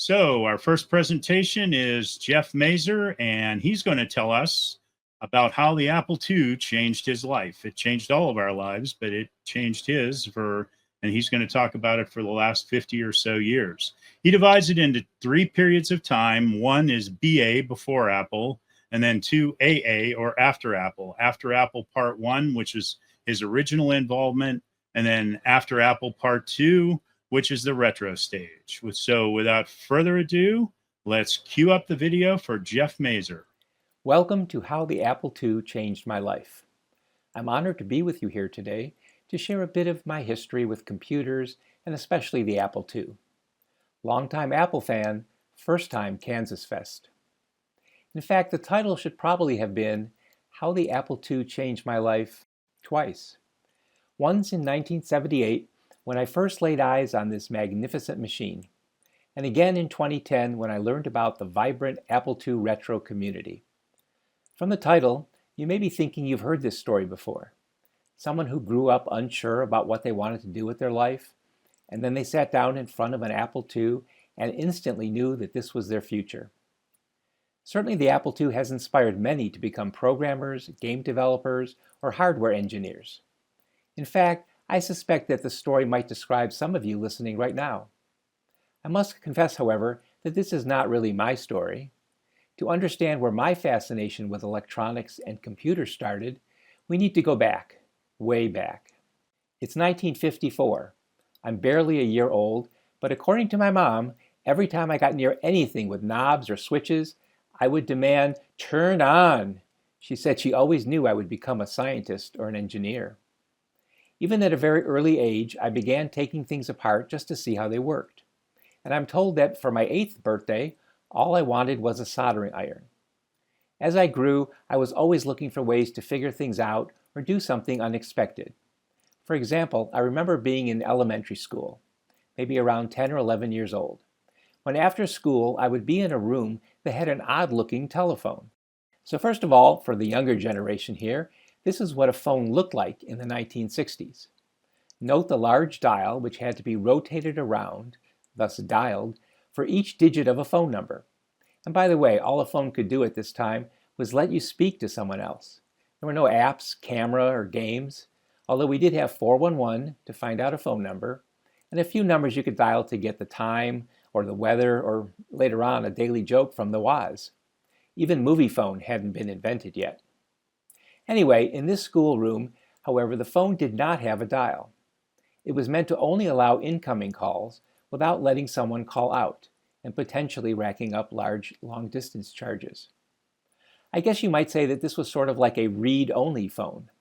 So, our first presentation is Jeff Mazur, and he's going to tell us about how the Apple II changed his life. It changed all of our lives, but it changed his and he's going to talk about it for the last 50 or so years. He divides it into three periods of time. One is BA, before Apple, and then two, AA, or after Apple. After Apple Part 1, which is his original involvement, and then after Apple Part 2, which is the retro stage. So without further ado, let's cue up the video for Jeff Mazur. Welcome to How the Apple II Changed My Life. I'm honored to be with you here today to share a bit of my history with computers and especially the Apple II. Longtime Apple fan, first time KansasFest. In fact, the title should probably have been How the Apple II Changed My Life twice. Once in 1978 when I first laid eyes on this magnificent machine, and again in 2010 when I learned about the vibrant Apple II retro community. From the title, you may be thinking you've heard this story before. Someone who grew up unsure about what they wanted to do with their life, and then they sat down in front of an Apple II and instantly knew that this was their future. Certainly the Apple II has inspired many to become programmers, game developers, or hardware engineers. In fact, I suspect that the story might describe some of you listening right now. I must confess, however, that this is not really my story. To understand where my fascination with electronics and computers started, we need to go back, way back. It's 1954. I'm barely a year old, but according to my mom, every time I got near anything with knobs or switches, I would demand, "Turn on!" She said she always knew I would become a scientist or an engineer. Even at a very early age, I began taking things apart just to see how they worked. And I'm told that for my 8th birthday, all I wanted was a soldering iron. As I grew, I was always looking for ways to figure things out or do something unexpected. For example, I remember being in elementary school, maybe around 10 or 11 years old, when after school I would be in a room that had an odd-looking telephone. So first of all, for the younger generation here, this is what a phone looked like in the 1960s. Note the large dial, which had to be rotated around, thus dialed, for each digit of a phone number. And by the way, all a phone could do at this time was let you speak to someone else. There were no apps, camera, or games, although we did have 411 to find out a phone number, and a few numbers you could dial to get the time, or the weather, or later on a daily joke from the Woz. Even movie phone hadn't been invented yet. Anyway, in this schoolroom, however, the phone did not have a dial. It was meant to only allow incoming calls without letting someone call out and potentially racking up large long-distance charges. I guess you might say that this was sort of like a read-only phone.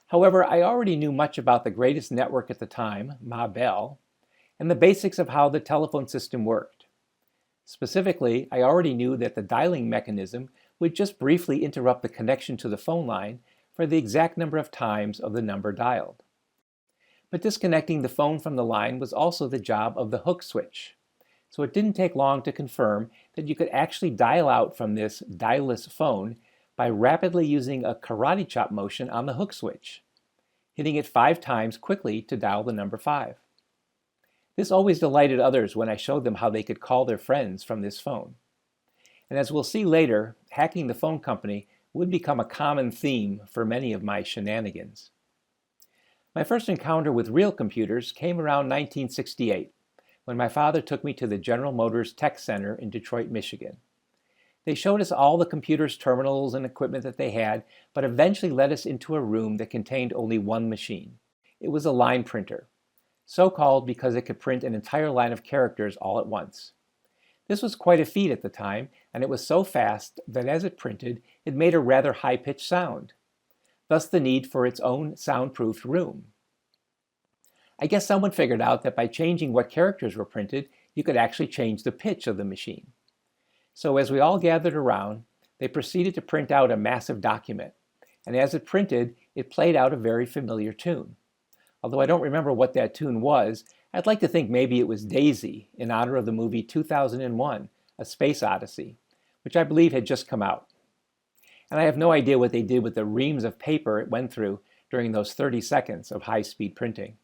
However, I already knew much about the greatest network at the time, Ma Bell, and the basics of how the telephone system worked. Specifically, I already knew that the dialing mechanism would just briefly interrupt the connection to the phone line for the exact number of times of the number dialed. But disconnecting the phone from the line was also the job of the hook switch. So it didn't take long to confirm that you could actually dial out from this dialless phone by rapidly using a karate chop motion on the hook switch, hitting it 5 times quickly to dial the number 5. This always delighted others when I showed them how they could call their friends from this phone. And as we'll see later, hacking the phone company would become a common theme for many of my shenanigans. My first encounter with real computers came around 1968, when my father took me to the General Motors Tech Center in Detroit, Michigan. They showed us all the computers, terminals, and equipment that they had, but eventually led us into a room that contained only one machine. It was a line printer, so called because it could print an entire line of characters all at once. This was quite a feat at the time, and it was so fast that as it printed, it made a rather high-pitched sound, thus the need for its own soundproofed room. I guess someone figured out that by changing what characters were printed, you could actually change the pitch of the machine. So as we all gathered around, they proceeded to print out a massive document, and as it printed, it played out a very familiar tune. Although I don't remember what that tune was, I'd like to think maybe it was Daisy, in honor of the movie 2001, A Space Odyssey, which I believe had just come out. And I have no idea what they did with the reams of paper it went through during those 30 seconds of high-speed printing.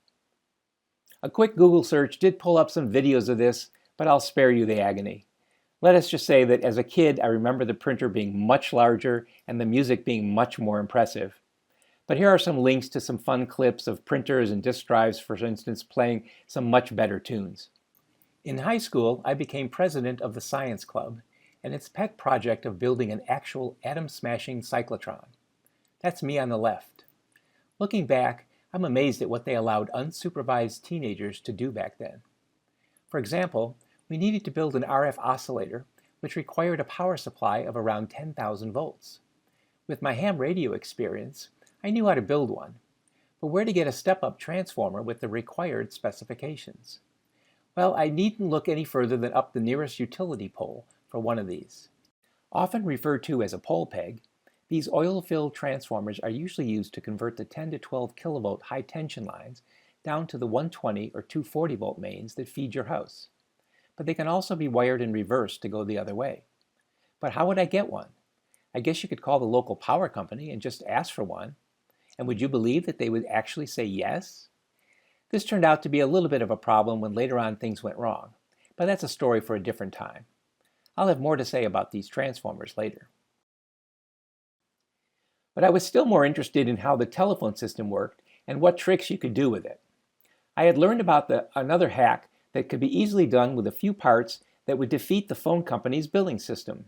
A quick Google search did pull up some videos of this, but I'll spare you the agony. Let us just say that as a kid, I remember the printer being much larger and the music being much more impressive. But here are some links to some fun clips of printers and disk drives, for instance, playing some much better tunes. In high school, I became president of the science club and its pet project of building an actual atom-smashing cyclotron. That's me on the left. Looking back, I'm amazed at what they allowed unsupervised teenagers to do back then. For example, we needed to build an RF oscillator, which required a power supply of around 10,000 volts. With my ham radio experience, I knew how to build one, but where to get a step-up transformer with the required specifications? Well, I needn't look any further than up the nearest utility pole for one of these. Often referred to as a pole peg, these oil-filled transformers are usually used to convert the 10 to 12 kilovolt high-tension lines down to the 120 or 240 volt mains that feed your house. But they can also be wired in reverse to go the other way. But how would I get one? I guess you could call the local power company and just ask for one. And would you believe that they would actually say yes? This turned out to be a little bit of a problem when later on things went wrong, but that's a story for a different time. I'll have more to say about these transformers later. But I was still more interested in how the telephone system worked and what tricks you could do with it. I had learned about another hack that could be easily done with a few parts that would defeat the phone company's billing system.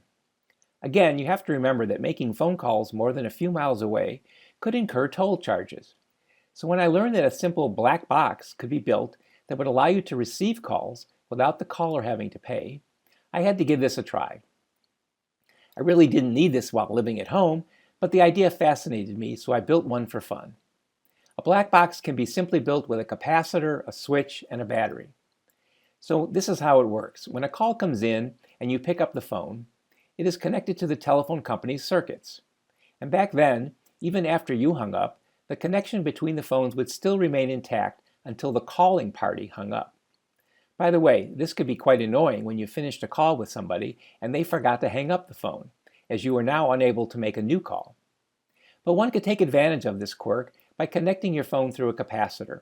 Again, you have to remember that making phone calls more than a few miles away could incur toll charges. So when I learned that a simple black box could be built that would allow you to receive calls without the caller having to pay, I had to give this a try. I really didn't need this while living at home, but the idea fascinated me, so I built one for fun. A black box can be simply built with a capacitor, a switch, and a battery. So this is how it works. When a call comes in and you pick up the phone, it is connected to the telephone company's circuits. And back then, even after you hung up, the connection between the phones would still remain intact until the calling party hung up. By the way, this could be quite annoying when you finished a call with somebody and they forgot to hang up the phone, as you are now unable to make a new call. But one could take advantage of this quirk by connecting your phone through a capacitor.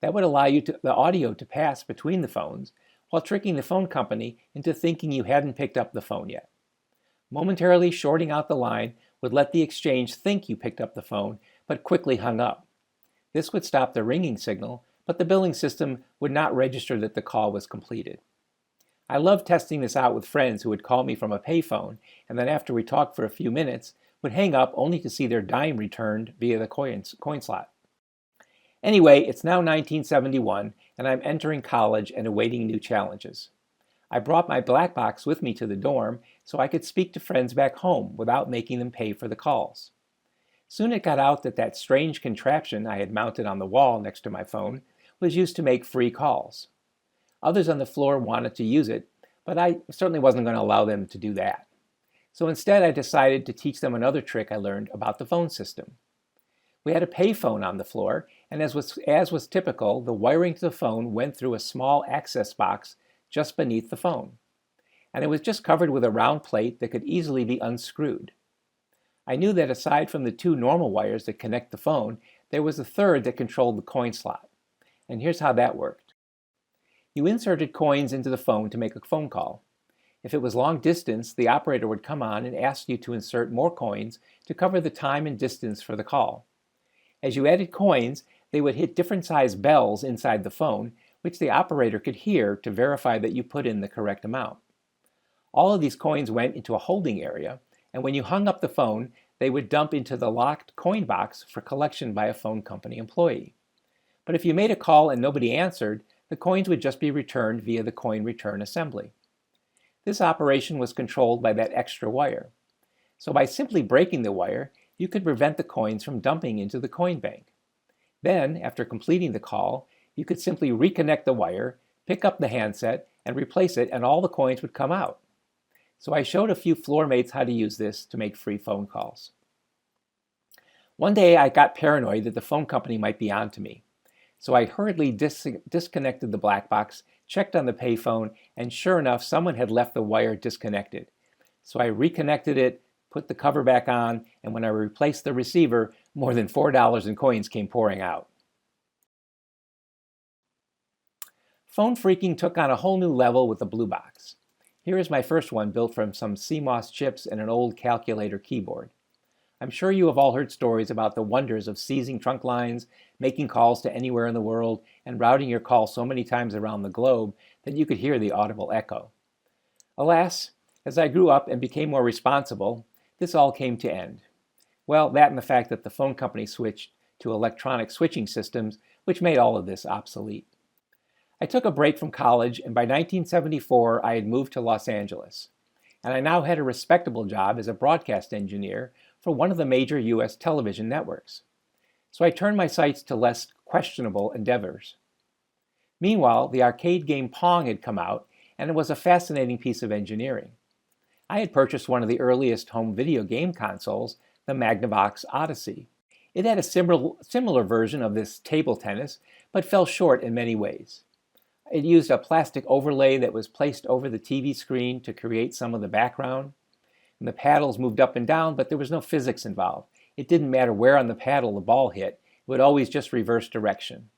That would allow the audio to pass between the phones while tricking the phone company into thinking you hadn't picked up the phone yet. Momentarily shorting out the line would let the exchange think you picked up the phone but quickly hung up. This would stop the ringing signal, but the billing system would not register that the call was completed. I loved testing this out with friends who would call me from a payphone and then after we talked for a few minutes would hang up only to see their dime returned via the coin slot. Anyway, it's now 1971 and I'm entering college and awaiting new challenges. I brought my black box with me to the dorm so I could speak to friends back home without making them pay for the calls. Soon it got out that that strange contraption I had mounted on the wall next to my phone was used to make free calls. Others on the floor wanted to use it, but I certainly wasn't going to allow them to do that. So instead I decided to teach them another trick I learned about the phone system. We had a payphone on the floor, and as was typical, the wiring to the phone went through a small access box just beneath the phone. And it was just covered with a round plate that could easily be unscrewed. I knew that aside from the two normal wires that connect the phone, there was a third that controlled the coin slot. And here's how that worked. You inserted coins into the phone to make a phone call. If it was long distance, the operator would come on and ask you to insert more coins to cover the time and distance for the call. As you added coins, they would hit different sized bells inside the phone, which the operator could hear to verify that you put in the correct amount. All of these coins went into a holding area, and when you hung up the phone, they would dump into the locked coin box for collection by a phone company employee. But if you made a call and nobody answered, the coins would just be returned via the coin return assembly. This operation was controlled by that extra wire. So by simply breaking the wire, you could prevent the coins from dumping into the coin bank. Then, after completing the call, you could simply reconnect the wire, pick up the handset, and replace it, and all the coins would come out. So I showed a few floor mates how to use this to make free phone calls. One day I got paranoid that the phone company might be on to me. So I hurriedly disconnected the black box, checked on the payphone, and sure enough, someone had left the wire disconnected. So I reconnected it, put the cover back on, and when I replaced the receiver, more than $4 in coins came pouring out. Phone phreaking took on a whole new level with the Blue Box. Here is my first one built from some CMOS chips and an old calculator keyboard. I'm sure you have all heard stories about the wonders of seizing trunk lines, making calls to anywhere in the world, and routing your call so many times around the globe that you could hear the audible echo. Alas, as I grew up and became more responsible, this all came to end. Well, that and the fact that the phone company switched to electronic switching systems, which made all of this obsolete. I took a break from college, and by 1974, I had moved to Los Angeles. And I now had a respectable job as a broadcast engineer for one of the major U.S. television networks. So I turned my sights to less questionable endeavors. Meanwhile, the arcade game Pong had come out, and it was a fascinating piece of engineering. I had purchased one of the earliest home video game consoles, the Magnavox Odyssey. It had a similar version of this table tennis, but fell short in many ways. It used a plastic overlay that was placed over the TV screen to create some of the background. And the paddles moved up and down, but there was no physics involved. It didn't matter where on the paddle the ball hit, it would always just reverse direction.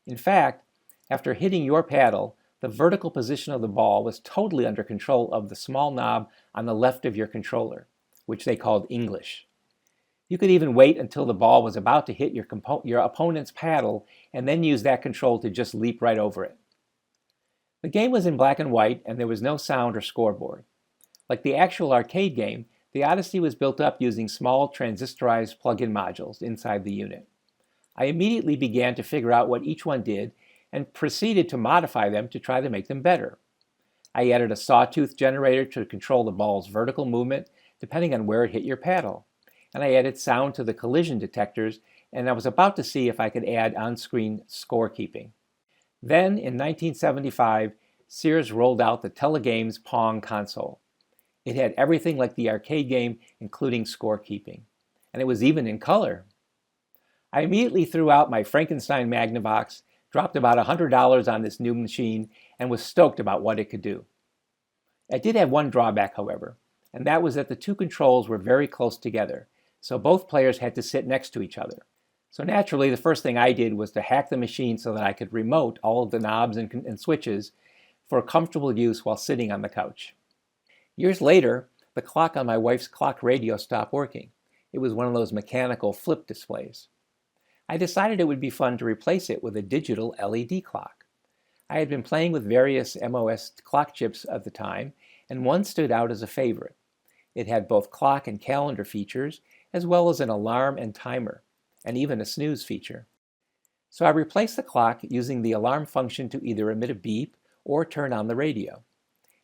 In fact, after hitting your paddle, the vertical position of the ball was totally under control of the small knob on the left of your controller, which they called English. You could even wait until the ball was about to hit your opponent's paddle and then use that control to just leap right over it. The game was in black and white, and there was no sound or scoreboard. Like the actual arcade game, the Odyssey was built up using small transistorized plug-in modules inside the unit. I immediately began to figure out what each one did and proceeded to modify them to try to make them better. I added a sawtooth generator to control the ball's vertical movement depending on where it hit your paddle. And I added sound to the collision detectors, and I was about to see if I could add on-screen scorekeeping. Then, in 1975, Sears rolled out the Telegames Pong console. It had everything like the arcade game, including scorekeeping. And it was even in color. I immediately threw out my Frankenstein Magnavox, dropped about $100 on this new machine, and was stoked about what it could do. It did have one drawback, however, and that was that the two controls were very close together, so both players had to sit next to each other. So naturally, the first thing I did was to hack the machine so that I could remote all of the knobs and switches for comfortable use while sitting on the couch. Years later, the clock on my wife's clock radio stopped working. It was one of those mechanical flip displays. I decided it would be fun to replace it with a digital LED clock. I had been playing with various MOS clock chips at the time, and one stood out as a favorite. It had both clock and calendar features, as well as an alarm and timer, and even a snooze feature. So I replaced the clock using the alarm function to either emit a beep or turn on the radio.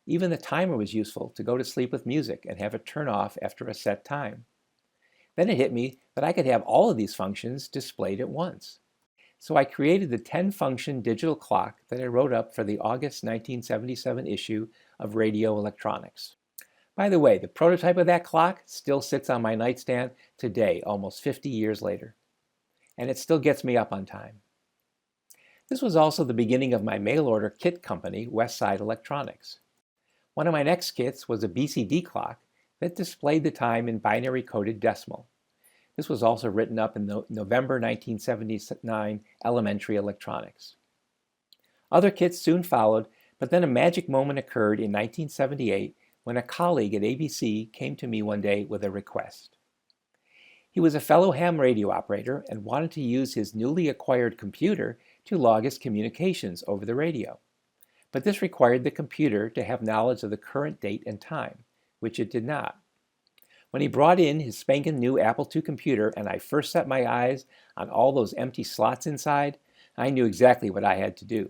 Even the timer was useful to go to sleep with music and have it turn off after a set time. Then it hit me that I could have all of these functions displayed at once. So I created the 10-function digital clock that I wrote up for the August 1977 issue of Radio Electronics. By the way, the prototype of that clock still sits on my nightstand today, almost 50 years later. And it still gets me up on time. This was also the beginning of my mail-order kit company, Westside Electronics. One of my next kits was a BCD clock that displayed the time in binary-coded decimal. This was also written up in November 1979 Elementary Electronics. Other kits soon followed, but then a magic moment occurred in 1978 when a colleague at ABC came to me one day with a request. He was a fellow ham radio operator and wanted to use his newly acquired computer to log his communications over the radio. But this required the computer to have knowledge of the current date and time, which it did not. When he brought in his spanking new Apple II computer and I first set my eyes on all those empty slots inside, I knew exactly what I had to do.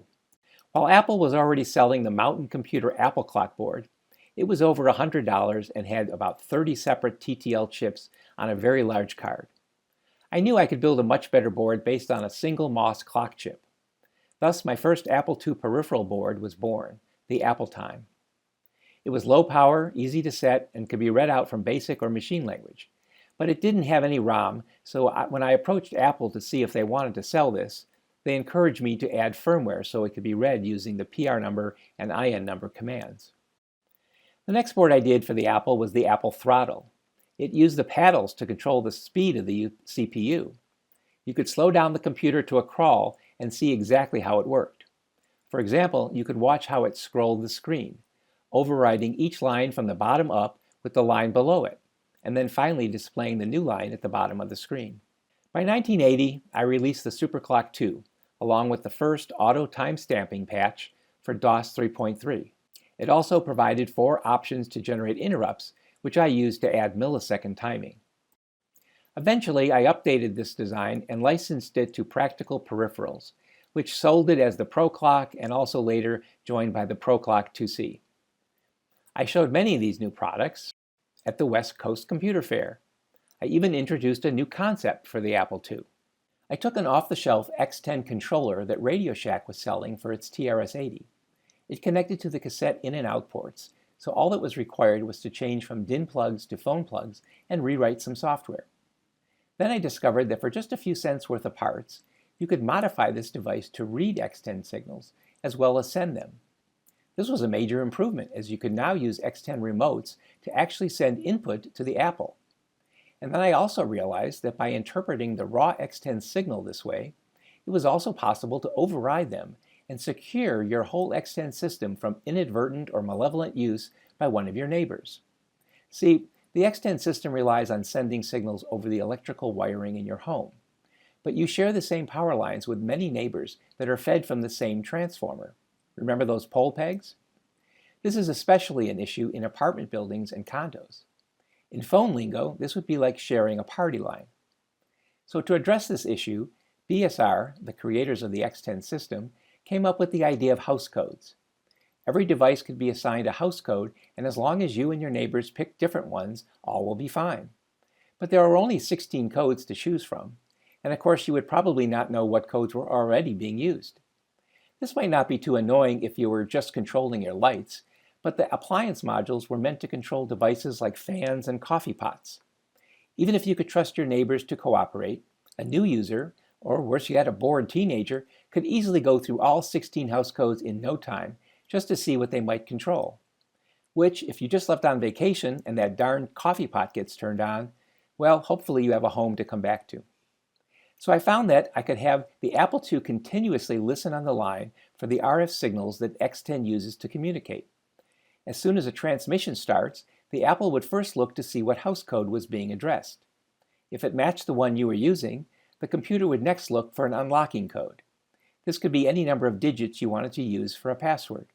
While Apple was already selling the Mountain Computer Apple Clock board, it was over $100 and had about 30 separate TTL chips on a very large card. I knew I could build a much better board based on a single MOS clock chip. Thus, my first Apple II peripheral board was born, the Apple Time. It was low power, easy to set, and could be read out from BASIC or machine language. But it didn't have any ROM, so when I approached Apple to see if they wanted to sell this, they encouraged me to add firmware so it could be read using the PR number and IN number commands. The next board I did for the Apple was the Apple Throttle. It used the paddles to control the speed of the CPU. You could slow down the computer to a crawl and see exactly how it worked. For example, you could watch how it scrolled the screen, overriding each line from the bottom up with the line below it, and then finally displaying the new line at the bottom of the screen. By 1980, I released the SuperClock 2, along with the first auto time-stamping patch for DOS 3.3. It also provided 4 options to generate interrupts, which I used to add millisecond timing. Eventually, I updated this design and licensed it to Practical Peripherals, which sold it as the ProClock and also later joined by the ProClock 2C. I showed many of these new products at the West Coast Computer Fair. I even introduced a new concept for the Apple II. I took an off-the-shelf X10 controller that Radio Shack was selling for its TRS-80. It connected to the cassette in and out ports, so all that was required was to change from DIN plugs to phone plugs and rewrite some software. Then I discovered that for just a few cents worth of parts, you could modify this device to read X10 signals as well as send them. This was a major improvement, as you could now use X10 remotes to actually send input to the Apple. And then I also realized that by interpreting the raw X10 signal this way, it was also possible to override them and secure your whole X10 system from inadvertent or malevolent use by one of your neighbors. See, the X10 system relies on sending signals over the electrical wiring in your home, but you share the same power lines with many neighbors that are fed from the same transformer. Remember those pole pegs? This is especially an issue in apartment buildings and condos. In phone lingo, this would be like sharing a party line. So to address this issue, BSR, the creators of the X10 system, came up with the idea of house codes. Every device could be assigned a house code, and as long as you and your neighbors pick different ones, all will be fine. But there are only 16 codes to choose from, and of course you would probably not know what codes were already being used. This might not be too annoying if you were just controlling your lights, but the appliance modules were meant to control devices like fans and coffee pots. Even if you could trust your neighbors to cooperate, a new user, or worse yet, a bored teenager, could easily go through all 16 house codes in no time just to see what they might control. Which, if you just left on vacation and that darn coffee pot gets turned on, well, hopefully you have a home to come back to. So I found that I could have the Apple II continuously listen on the line for the RF signals that X10 uses to communicate. As soon as a transmission starts, the Apple would first look to see what house code was being addressed. If it matched the one you were using, the computer would next look for an unlocking code. This could be any number of digits you wanted to use for a password.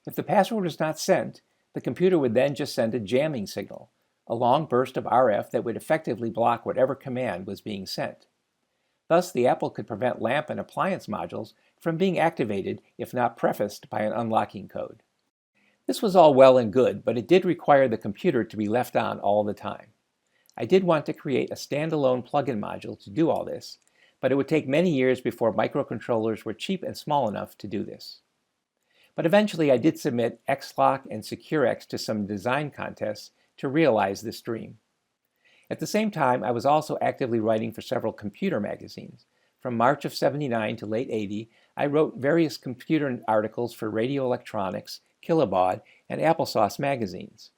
If the password was not sent, the computer would then just send a jamming signal, a long burst of RF that would effectively block whatever command was being sent. Thus, the Apple could prevent lamp and appliance modules from being activated if not prefaced by an unlocking code. This was all well and good, but it did require the computer to be left on all the time. I did want to create a standalone plug-in module to do all this, but it would take many years before microcontrollers were cheap and small enough to do this. But eventually I did submit XLock and SecureX to some design contests to realize this dream. At the same time, I was also actively writing for several computer magazines. From March of '79 to late '80, I wrote various computer articles for Radio Electronics, Kilobaud, and Applesauce magazines.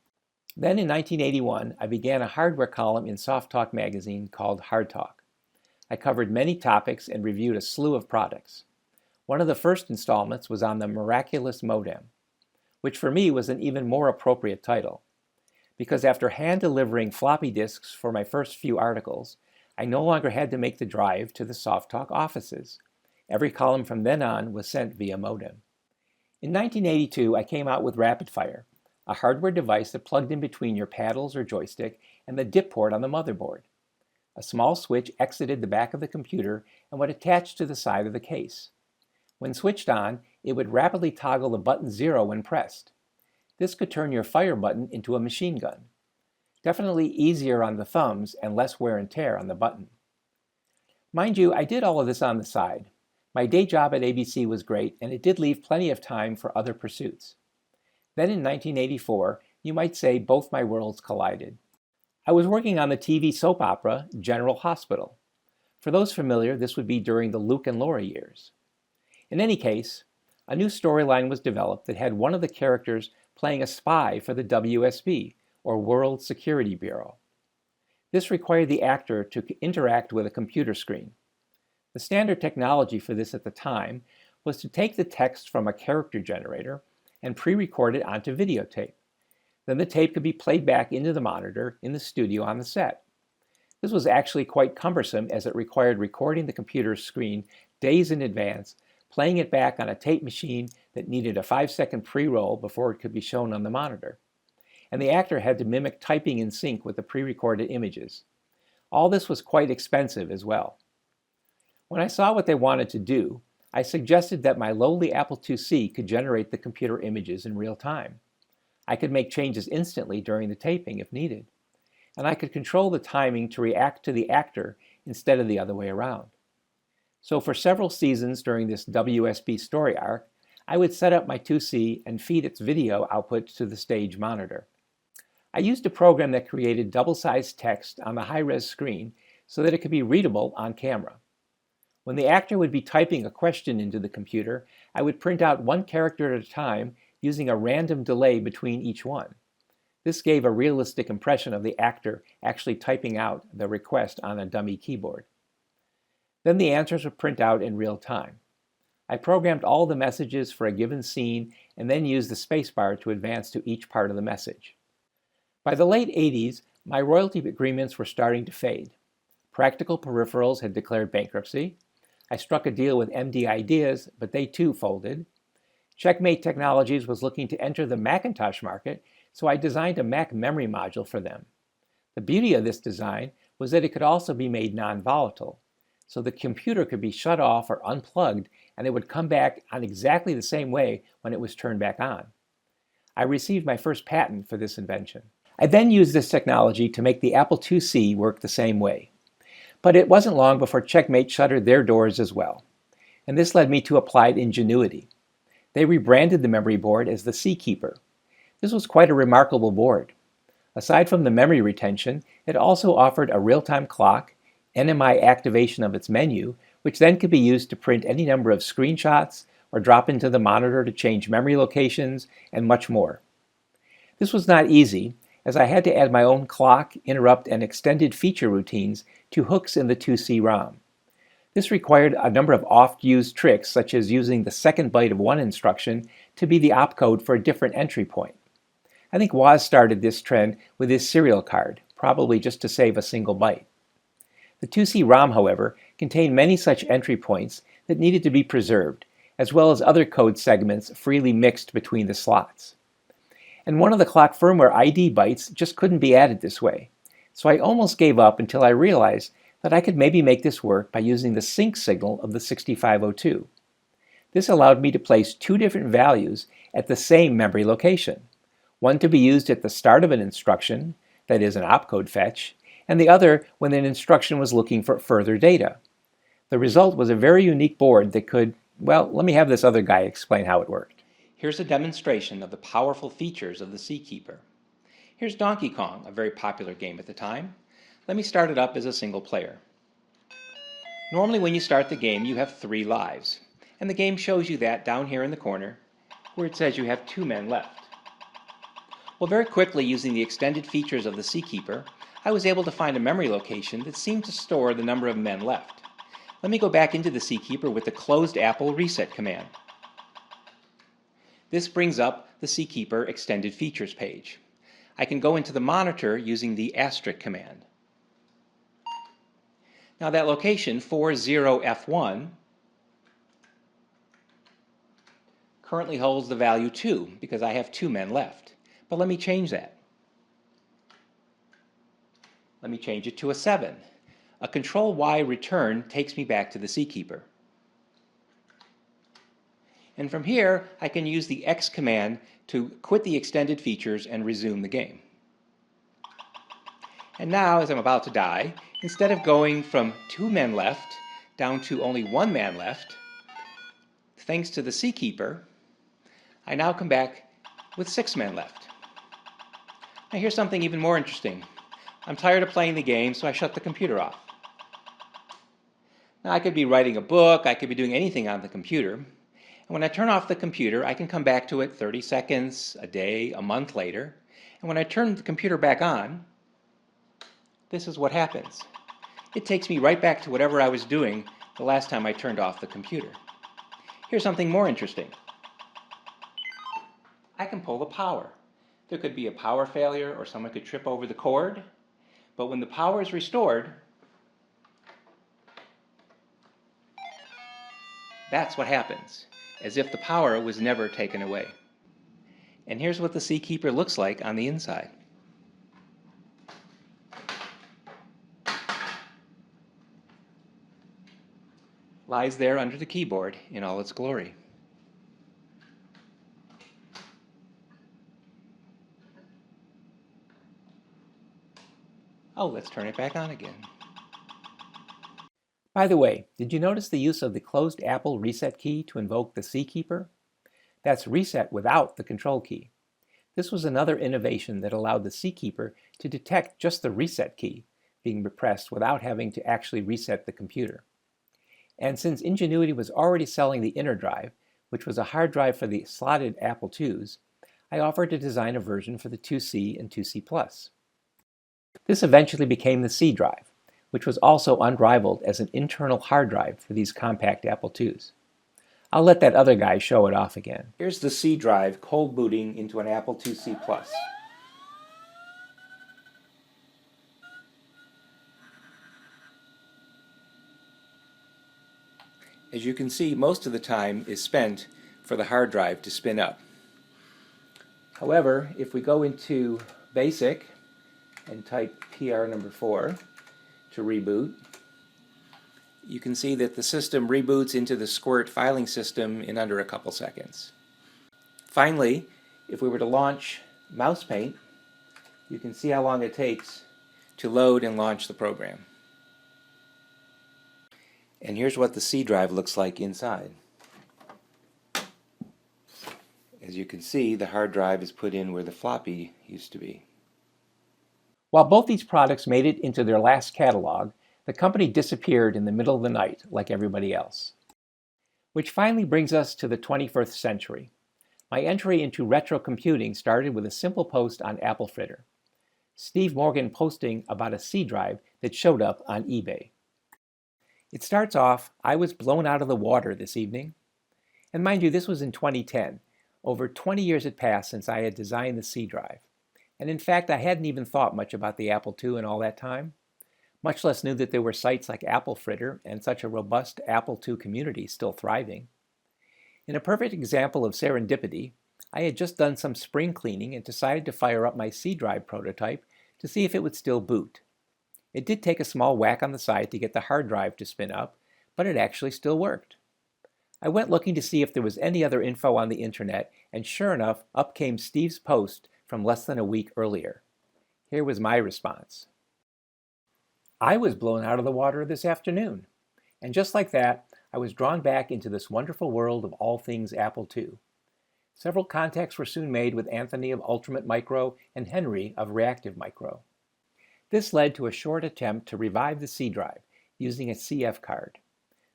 Then in 1981, I began a hardware column in Soft Talk magazine called Hard Talk. I covered many topics and reviewed a slew of products. One of the first installments was on the Miraculous Modem, which for me was an even more appropriate title, because after hand-delivering floppy disks for my first few articles, I no longer had to make the drive to the Soft Talk offices. Every column from then on was sent via modem. In 1982, I came out with RapidFire, a hardware device that plugged in between your paddles or joystick and the dip port on the motherboard. A small switch exited the back of the computer and would attach to the side of the case. When switched on, it would rapidly toggle the button 0 when pressed. This could turn your fire button into a machine gun. Definitely easier on the thumbs and less wear and tear on the button. Mind you, I did all of this on the side. My day job at ABC was great, and it did leave plenty of time for other pursuits. Then in 1984, you might say both my worlds collided. I was working on the TV soap opera General Hospital. For those familiar, this would be during the Luke and Laura years. In any case, a new storyline was developed that had one of the characters playing a spy for the WSB, or World Security Bureau. This required the actor to interact with a computer screen. The standard technology for this at the time was to take the text from a character generator and pre-record it onto videotape. Then the tape could be played back into the monitor in the studio on the set. This was actually quite cumbersome as it required recording the computer's screen days in advance, playing it back on a tape machine that needed a 5-second pre-roll before it could be shown on the monitor. And the actor had to mimic typing in sync with the pre-recorded images. All this was quite expensive as well. When I saw what they wanted to do, I suggested that my lowly Apple IIc could generate the computer images in real time. I could make changes instantly during the taping if needed, and I could control the timing to react to the actor instead of the other way around. So for several seasons during this WSB story arc, I would set up my IIc and feed its video output to the stage monitor. I used a program that created double-sized text on the high-res screen so that it could be readable on camera. When the actor would be typing a question into the computer, I would print out one character at a time using a random delay between each one. This gave a realistic impression of the actor actually typing out the request on a dummy keyboard. Then the answers would print out in real time. I programmed all the messages for a given scene and then used the spacebar to advance to each part of the message. By the late 80s, my royalty agreements were starting to fade. Practical Peripherals had declared bankruptcy. I struck a deal with MD Ideas, but they too folded. Checkmate Technologies was looking to enter the Macintosh market, so I designed a Mac memory module for them. The beauty of this design was that it could also be made non-volatile, so the computer could be shut off or unplugged and it would come back on exactly the same way when it was turned back on. I received my first patent for this invention. I then used this technology to make the Apple IIc work the same way. But it wasn't long before Checkmate shuttered their doors as well. And this led me to Applied Ingenuity. They rebranded the memory board as the Seakeeper. This was quite a remarkable board. Aside from the memory retention, it also offered a real-time clock, NMI activation of its menu, which then could be used to print any number of screenshots or drop into the monitor to change memory locations, and much more. This was not easy, as I had to add my own clock, interrupt, and extended feature routines to hooks in the IIc ROM. This required a number of oft-used tricks, such as using the second byte of one instruction to be the opcode for a different entry point. I think Woz started this trend with his serial card, probably just to save a single byte. The IIc ROM, however, contained many such entry points that needed to be preserved, as well as other code segments freely mixed between the slots. And one of the clock firmware ID bytes just couldn't be added this way, so I almost gave up until I realized that I could maybe make this work by using the sync signal of the 6502. This allowed me to place two different values at the same memory location, one to be used at the start of an instruction, that is an opcode fetch, and the other when an instruction was looking for further data. The result was a very unique board that could, well, let me have this other guy explain how it worked. Here's a demonstration of the powerful features of the Seakeeper. Here's Donkey Kong, a very popular game at the time. Let me start it up as a single player. Normally when you start the game you have 3 lives, and the game shows you that down here in the corner where it says you have 2 men left. Well, very quickly, using the extended features of the Seakeeper, I was able to find a memory location that seemed to store the number of men left. Let me go back into the Seakeeper with the closed Apple reset command. This brings up the Seakeeper extended features page. I can go into the monitor using the asterisk command. Now that location, 40F1, currently holds the value 2 because I have 2 men left. But let me change that. Let me change it to a 7. A Control-Y return takes me back to the Seakeeper. And from here, I can use the X command to quit the extended features and resume the game. And now, as I'm about to die, instead of going from 2 men left down to only 1 man left, thanks to the Seakeeper, I now come back with 6 men left. Now here's something even more interesting. I'm tired of playing the game, so I shut the computer off. Now I could be writing a book, I could be doing anything on the computer, and when I turn off the computer, I can come back to it 30 seconds, a day, a month later, and when I turn the computer back on, this is what happens. It takes me right back to whatever I was doing the last time I turned off the computer. Here's something more interesting. I can pull the power. There could be a power failure or someone could trip over the cord, but when the power is restored, that's what happens, as if the power was never taken away. And here's what the Seakeeper looks like on the inside. Lies there under the keyboard in all its glory. Oh, let's turn it back on again. By the way, did you notice the use of the closed Apple reset key to invoke the Seakeeper? That's reset without the control key. This was another innovation that allowed the Seakeeper to detect just the reset key being pressed without having to actually reset the computer. And since Ingenuity was already selling the inner drive, which was a hard drive for the slotted Apple IIs, I offered to design a version for the 2C and 2C Plus. This eventually became the C drive, which was also unrivaled as an internal hard drive for these compact Apple IIs. I'll let that other guy show it off again. Here's the C drive cold booting into an Apple IIc Plus. As you can see, most of the time is spent for the hard drive to spin up. However, if we go into Basic and type PR number 4 to reboot, you can see that the system reboots into the Squirt filing system in under a couple seconds. Finally, if we were to launch Mouse Paint, you can see how long it takes to load and launch the program. And here's what the C drive looks like inside. As you can see, the hard drive is put in where the floppy used to be. While both these products made it into their last catalog, the company disappeared in the middle of the night like everybody else. Which finally brings us to the 21st century. My entry into retro computing started with a simple post on Apple Fritter. Steve Morgan posting about a C drive that showed up on eBay. It starts off, "I was blown out of the water this evening." And mind you, this was in 2010. Over 20 years had passed since I had designed the C drive. And in fact, I hadn't even thought much about the Apple II in all that time. Much less knew that there were sites like Apple Fritter and such a robust Apple II community still thriving. In a perfect example of serendipity, I had just done some spring cleaning and decided to fire up my C drive prototype to see if it would still boot. It did take a small whack on the side to get the hard drive to spin up, but it actually still worked. I went looking to see if there was any other info on the internet, and sure enough, up came Steve's post from less than a week earlier. Here was my response. "I was blown out of the water this afternoon." And just like that, I was drawn back into this wonderful world of all things Apple II. Several contacts were soon made with Anthony of Ultimate Micro and Henry of Reactive Micro. This led to a short attempt to revive the C drive using a CF card.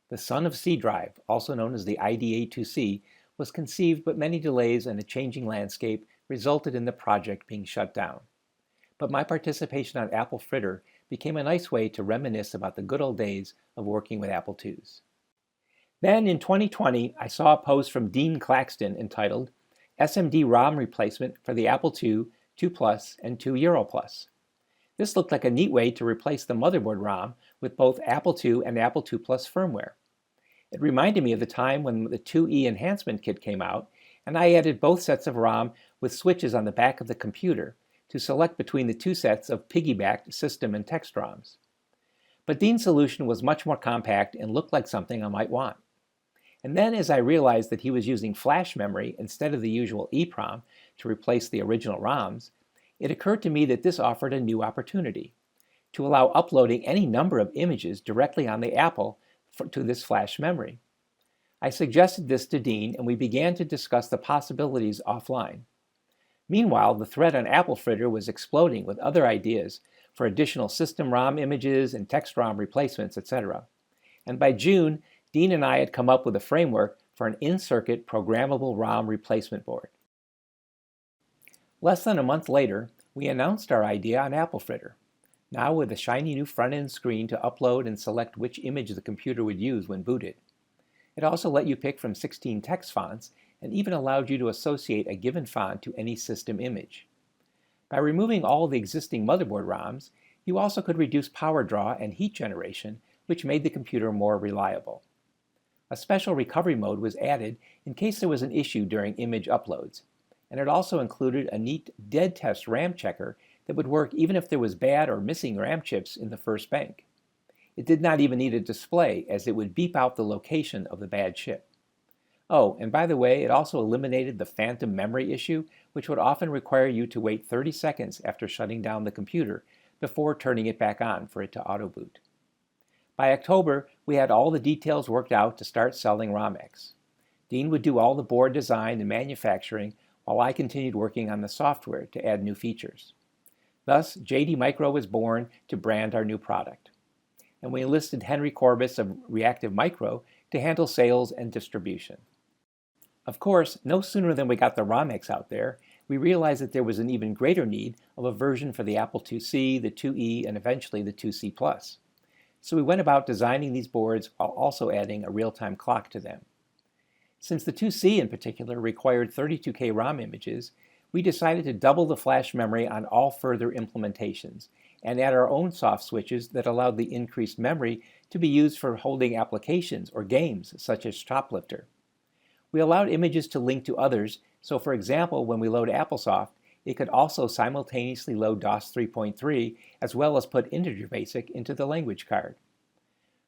The son of C drive, also known as the ID82C, was conceived, but many delays and a changing landscape resulted in the project being shut down. But my participation on Apple Fritter became a nice way to reminisce about the good old days of working with Apple IIs. Then in 2020, I saw a post from Dean Claxton entitled SMD ROM Replacement for the Apple II, II Plus, and II Euro Plus. This looked like a neat way to replace the motherboard ROM with both Apple II and Apple II Plus firmware. It reminded me of the time when the 2E enhancement kit came out, and I added both sets of ROM with switches on the back of the computer to select between the two sets of piggybacked system and text ROMs. But Dean's solution was much more compact and looked like something I might want. And then as I realized that he was using flash memory instead of the usual EEPROM to replace the original ROMs, it occurred to me that this offered a new opportunity to allow uploading any number of images directly on the Apple to this flash memory. I suggested this to Dean, and we began to discuss the possibilities offline. Meanwhile, the thread on Apple Fritter was exploding with other ideas for additional system ROM images and text ROM replacements, etc. And by June, Dean and I had come up with a framework for an in-circuit programmable ROM replacement board. Less than a month later, we announced our idea on Apple Fritter, now with a shiny new front-end screen to upload and select which image the computer would use when booted. It also let you pick from 16 text fonts and even allowed you to associate a given font to any system image. By removing all the existing motherboard ROMs, you also could reduce power draw and heat generation, which made the computer more reliable. A special recovery mode was added in case there was an issue during image uploads, and it also included a neat dead test RAM checker that would work even if there was bad or missing RAM chips in the first bank. It did not even need a display, as it would beep out the location of the bad chip. Oh, and by the way, it also eliminated the phantom memory issue, which would often require you to wait 30 seconds after shutting down the computer before turning it back on for it to auto-boot. By October, we had all the details worked out to start selling ROMX. Dean would do all the board design and manufacturing, while I continued working on the software to add new features. Thus, JD Micro was born to brand our new product. And we enlisted Henry Corbis of Reactive Micro to handle sales and distribution. Of course, no sooner than we got the ROMX out there, we realized that there was an even greater need of a version for the Apple IIc, the IIe, and eventually the IIc Plus. So we went about designing these boards while also adding a real-time clock to them. Since the IIc in particular required 32K ROM images, we decided to double the flash memory on all further implementations and add our own soft switches that allowed the increased memory to be used for holding applications or games such as Shoplifter. We allowed images to link to others, so for example, when we load AppleSoft, it could also simultaneously load DOS 3.3 as well as put Integer Basic into the language card.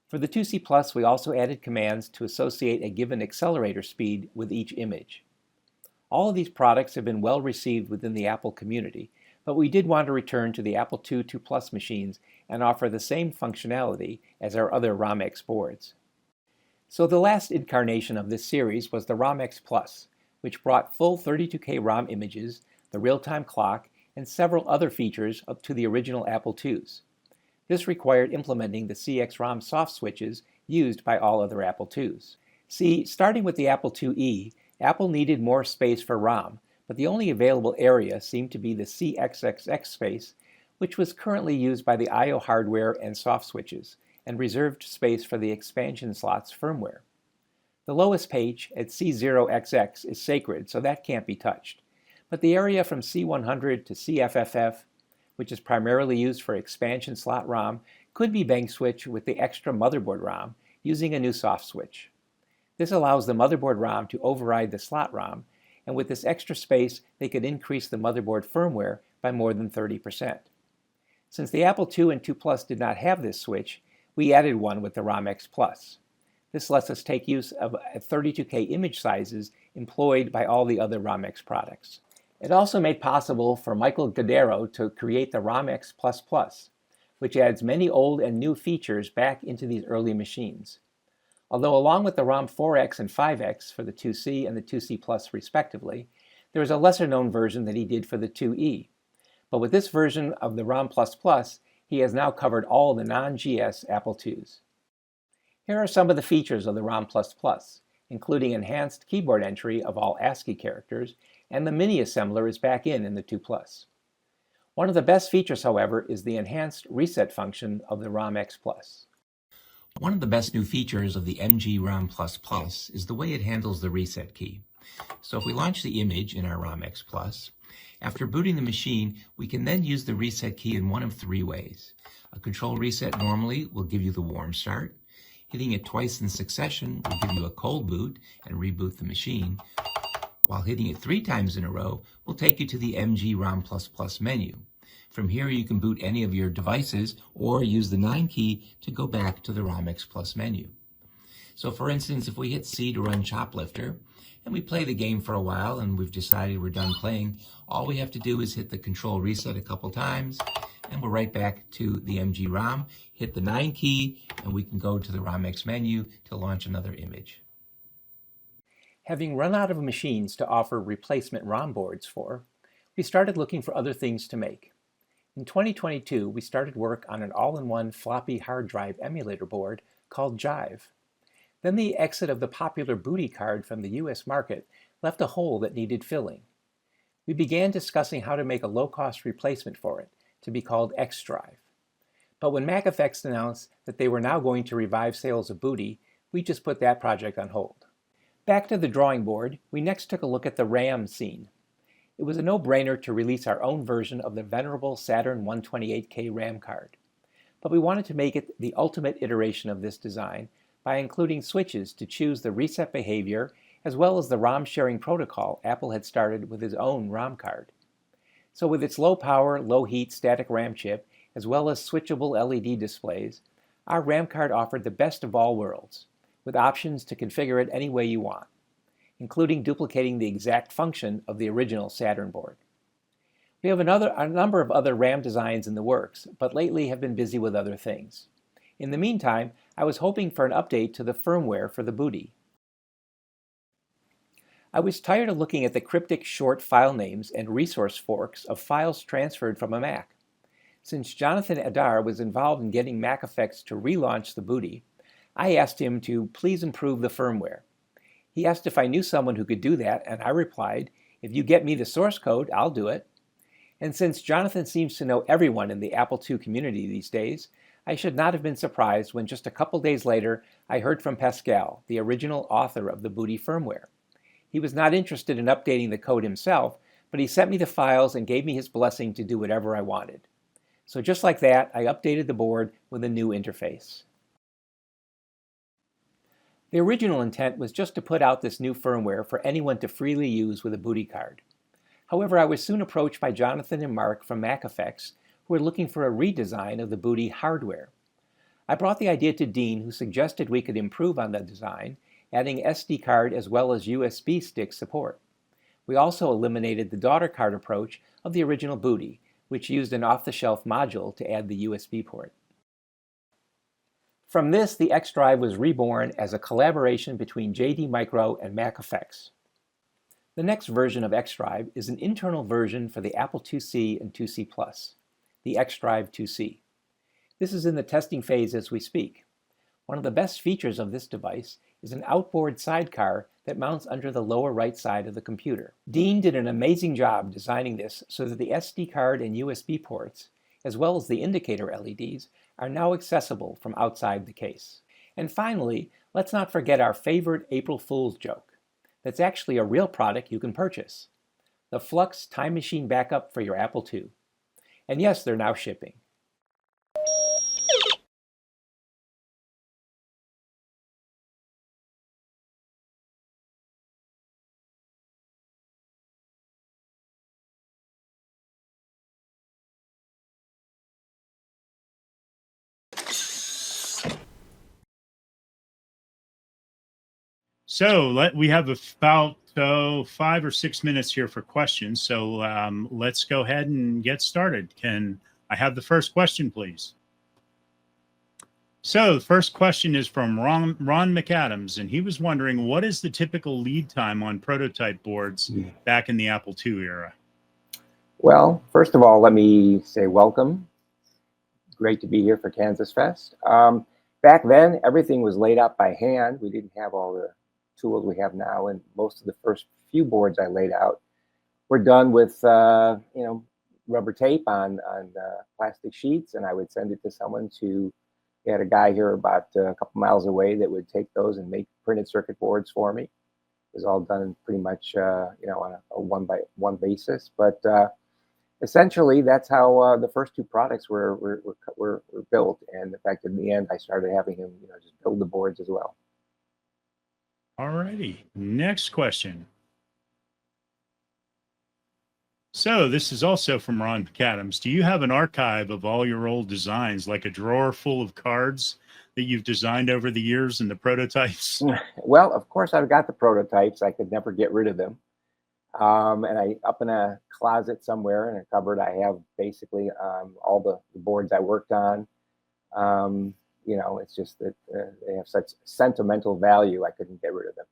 For the IIc Plus, we also added commands to associate a given accelerator speed with each image. All of these products have been well received within the Apple community, but we did want to return to the Apple II Plus machines and offer the same functionality as our other ROMX boards. So the last incarnation of this series was the ROMX Plus, which brought full 32K ROM images, the real-time clock, and several other features up to the original Apple IIs. This required implementing the CX-ROM soft switches used by all other Apple IIs. See, starting with the Apple IIe, Apple needed more space for ROM, but the only available area seemed to be the CXXX space, which was currently used by the I/O hardware and soft switches, and reserved space for the expansion slots firmware. The lowest page at C0XX is sacred, so that can't be touched. But the area from C100 to CFFF, which is primarily used for expansion slot ROM, could be bank switched with the extra motherboard ROM using a new soft switch. This allows the motherboard ROM to override the slot ROM, and with this extra space, they could increase the motherboard firmware by more than 30%. Since the Apple II and II Plus did not have this switch, we added one with the ROMX Plus. This lets us take use of 32K image sizes employed by all the other ROMX products. It also made possible for Michael Gadero to create the ROMX++, which adds many old and new features back into these early machines. Although along with the ROM 4X and 5X for the IIc and the IIc Plus respectively, there is a lesser-known version that he did for the IIe. But with this version of the ROM++, he has now covered all the non-GS Apple IIs. Here are some of the features of the ROM++, including enhanced keyboard entry of all ASCII characters, and the mini assembler is back in the II Plus. One of the best features, however, is the enhanced reset function of the ROMX Plus. One of the best new features of the MG ROM++ is the way it handles the reset key. So if we launch the image in our ROMX Plus, after booting the machine, we can then use the reset key in one of three ways. A control reset normally will give you the warm start. Hitting it twice in succession will give you a cold boot and reboot the machine, while hitting it 3 times in a row will take you to the MG ROM++ menu. From here you can boot any of your devices or use the 9 key to go back to the ROMX Plus menu. So for instance, if we hit C to run Shoplifter, and we play the game for a while and we've decided we're done playing, all we have to do is hit the control reset a couple times, and we're right back to the MG ROM, hit the 9 key, and we can go to the ROMX menu to launch another image. Having run out of machines to offer replacement ROM boards for, we started looking for other things to make. In 2022, we started work on an all-in-one floppy hard drive emulator board called Jive. Then the exit of the popular Booty card from the US market left a hole that needed filling. We began discussing how to make a low-cost replacement for it, to be called X-Drive. But when MacFX announced that they were now going to revive sales of Booty, we just put that project on hold. Back to the drawing board, we next took a look at the RAM scene. It was a no-brainer to release our own version of the venerable Saturn 128K RAM card. But we wanted to make it the ultimate iteration of this design by including switches to choose the reset behavior as well as the ROM sharing protocol Apple had started with its own ROM card. So with its low power, low heat static RAM chip, as well as switchable LED displays, our RAM card offered the best of all worlds, with options to configure it any way you want, including duplicating the exact function of the original Saturn board. We have a number of other RAM designs in the works, but lately have been busy with other things. In the meantime, I was hoping for an update to the firmware for the Booty. I was tired of looking at the cryptic short file names and resource forks of files transferred from a Mac. Since Jonathan Adar was involved in getting Mac Effects to relaunch the Booty, I asked him to please improve the firmware. He asked if I knew someone who could do that, and I replied, if you get me the source code, I'll do it. And since Jonathan seems to know everyone in the Apple II community these days, I should not have been surprised when just a couple days later I heard from Pascal, the original author of the Booty firmware. He was not interested in updating the code himself, but he sent me the files and gave me his blessing to do whatever I wanted. So just like that, I updated the board with a new interface. The original intent was just to put out this new firmware for anyone to freely use with a Booty card. However, I was soon approached by Jonathan and Mark from Mac Effects, who were looking for a redesign of the Booty hardware. I brought the idea to Dean, who suggested we could improve on the design, adding SD card as well as USB stick support. We also eliminated the daughter card approach of the original Booty, which used an off-the-shelf module to add the USB port. From this, the X Drive was reborn as a collaboration between JD Micro and Mac Effects. The next version of X Drive is an internal version for the Apple IIc and IIc Plus, the X Drive 2C. This is in the testing phase as we speak. One of the best features of this device is an outboard sidecar that mounts under the lower right side of the computer. Dean did an amazing job designing this so that the SD card and USB ports, as well as the indicator LEDs, are now accessible from outside the case. And finally, let's not forget our favorite April Fool's joke. That's actually a real product you can purchase. The Flux Time Machine Backup for your Apple II. And yes, they're now shipping. So we have about 5 or 6 minutes here for questions. So let's go ahead and get started. Can I have the first question, please? So the first question is from Ron McAdams, and he was wondering, what is the typical lead time on prototype boards back in the Apple II era? Well, first of all, let me say welcome. Great to be here for KansasFest. Back then, everything was laid out by hand. We didn't have all the tools we have now, and most of the first few boards I laid out were done with rubber tape on plastic sheets, and I would send it to someone to. We had a guy here about a couple miles away that would take those and make printed circuit boards for me. It was all done pretty much on a one-by-one basis, but essentially that's how the first two products were built. And in fact, in the end, I started having him just build the boards as well. All righty. Next question. So this is also from Ron McAdams. Do you have an archive of all your old designs, like a drawer full of cards that you've designed over the years and the prototypes? Well, of course, I've got the prototypes. I could never get rid of them. And I up in a closet somewhere in a cupboard, I have basically all the boards I worked on. It's just that they have such sentimental value. I couldn't get rid of them.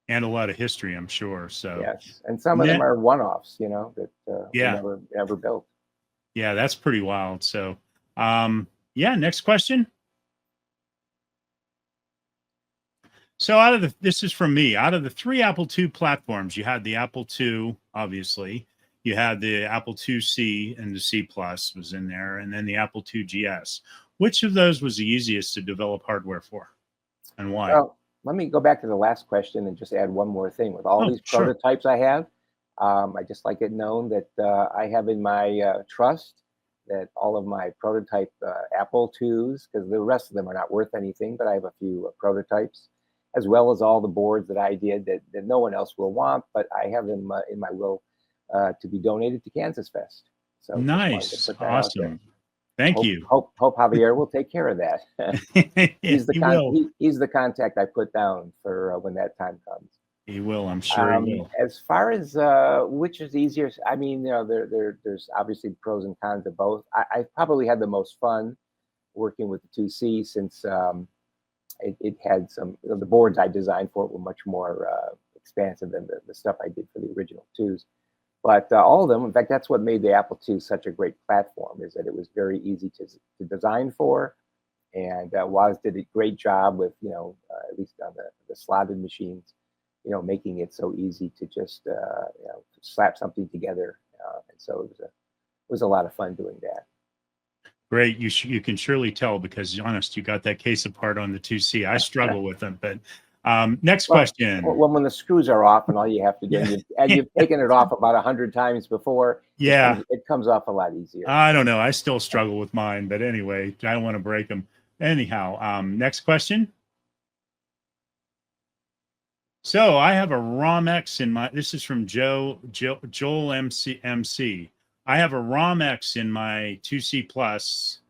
And a lot of history, I'm sure. So yes, and some of them are one-offs, that we never built. Yeah, that's pretty wild. So, next question. So this is from me. Out of the three Apple II platforms, you had the Apple II, obviously. You had the Apple IIc and the C Plus was in there, and then the Apple II GS. Which of those was the easiest to develop hardware for? and why? Well, let me go back to the last question and just add one more thing. With all Oh, these sure. prototypes I have, I just like it known that I have in my trust that all of my prototype Apple IIs, because the rest of them are not worth anything, but I have a few prototypes, as well as all the boards that I did that no one else will want, but I have them in my will to be donated to KansasFest. So just wanted to Nice. put that out there. Awesome. Thank Hope you. hope Javier will take care of that. He's the He will. he's the contact I put down for when that time comes. He will. I'm sure he will. As far as which is easier, I mean, there's obviously pros and cons of both. I probably had the most fun working with the 2C since it had some, the boards I designed for it were much more expansive than the stuff I did for the original 2s. But all of them, in fact, that's what made the Apple II such a great platform, is that it was very easy to design for. And Woz did a great job with, at least on the slotted machines, making it so easy to just, slap something together. And so it was a lot of fun doing that. Great. You can surely tell because, honest, you got that case apart on the 2C. I struggle with them, but next question. Well, when the screws are off and all you have to do, and you've taken it off about 100 times before, it comes off a lot easier. I don't know. I still struggle with mine, but anyway, I don't want to break them. Anyhow, next question. So I have a ROM-X in my, this is from Joel MC. I have a ROM-X in my 2C Plus,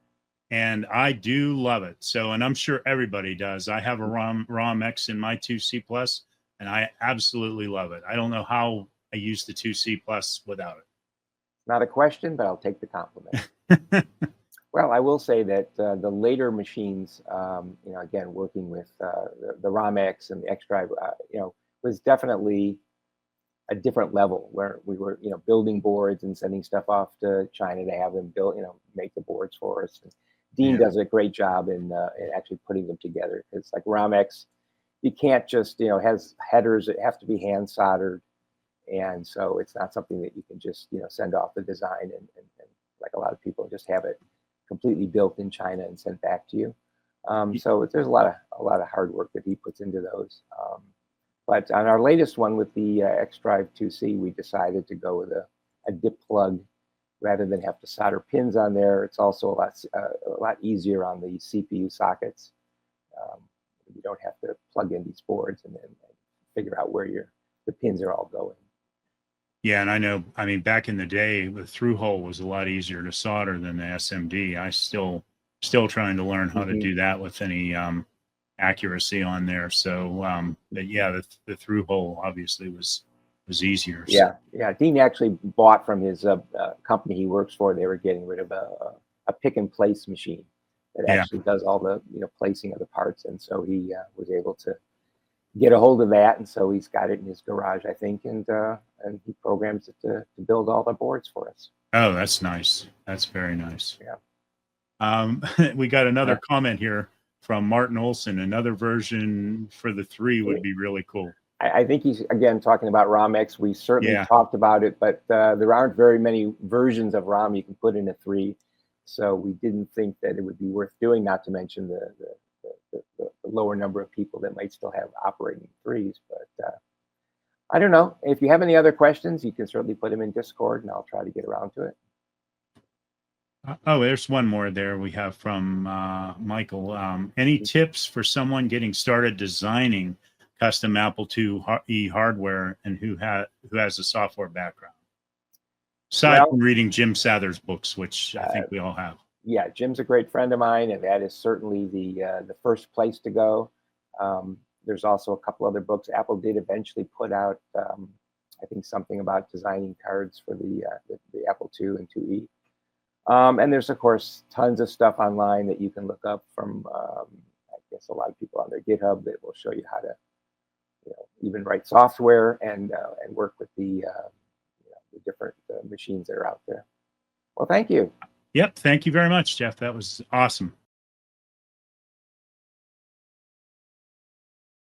and I do love it. So, and I'm sure everybody does. I have a ROM-X in my 2C Plus, and I absolutely love it. I don't know how I use the 2C Plus without it. Not a question, but I'll take the compliment. Well, I will say that the later machines, again, working with the ROM-X and the X-Drive, was definitely a different level where we were, building boards and sending stuff off to China to have them build, make the boards for us. And Dean does a great job in actually putting them together. It's like ROM-X, you can't just, has headers that have to be hand soldered. And so it's not something that you can just, send off the design and like a lot of people just have it completely built in China and sent back to you. So there's a lot of hard work that he puts into those. But on our latest one with the X-Drive 2C, we decided to go with a dip plug rather than have to solder pins on there. It's also a lot easier on the CPU sockets. You don't have to plug in these boards and then figure out where the pins are all going. Yeah, and I know, back in the day, the through hole was a lot easier to solder than the SMD. I still trying to learn how to do that with any accuracy on there. So, but yeah, the through hole obviously was easier. So. Yeah. Dean actually bought from his company he works for. They were getting rid of a pick and place machine that actually does all the placing of the parts, and so he was able to get a hold of that, and so he's got it in his garage, I think, and he programs it to build all the boards for us. Oh, that's nice. That's very nice. Yeah. We got another comment here from Martin Olson. Another version for the 3 would be really cool. I think he's, again, talking about ROM-X. We certainly talked about it, but there aren't very many versions of ROM you can put in a 3, so we didn't think that it would be worth doing, not to mention the lower number of people that might still have operating 3s. But I don't know. If you have any other questions, you can certainly put them in Discord, and I'll try to get around to it. Oh, there's one more there we have from Michael. Any tips for someone getting started designing custom Apple IIe hardware and who has a software background? Aside from reading Jim Sather's books, which I think we all have. Yeah, Jim's a great friend of mine, and that is certainly the first place to go. There's also a couple other books. Apple did eventually put out, I think, something about designing cards for the Apple II and IIe. And there's, of course, tons of stuff online that you can look up from, I guess, a lot of people on their GitHub that will show you how to, even write software and work with the different machines that are out there. Well, thank you. Yep. Thank you very much, Jeff. That was awesome.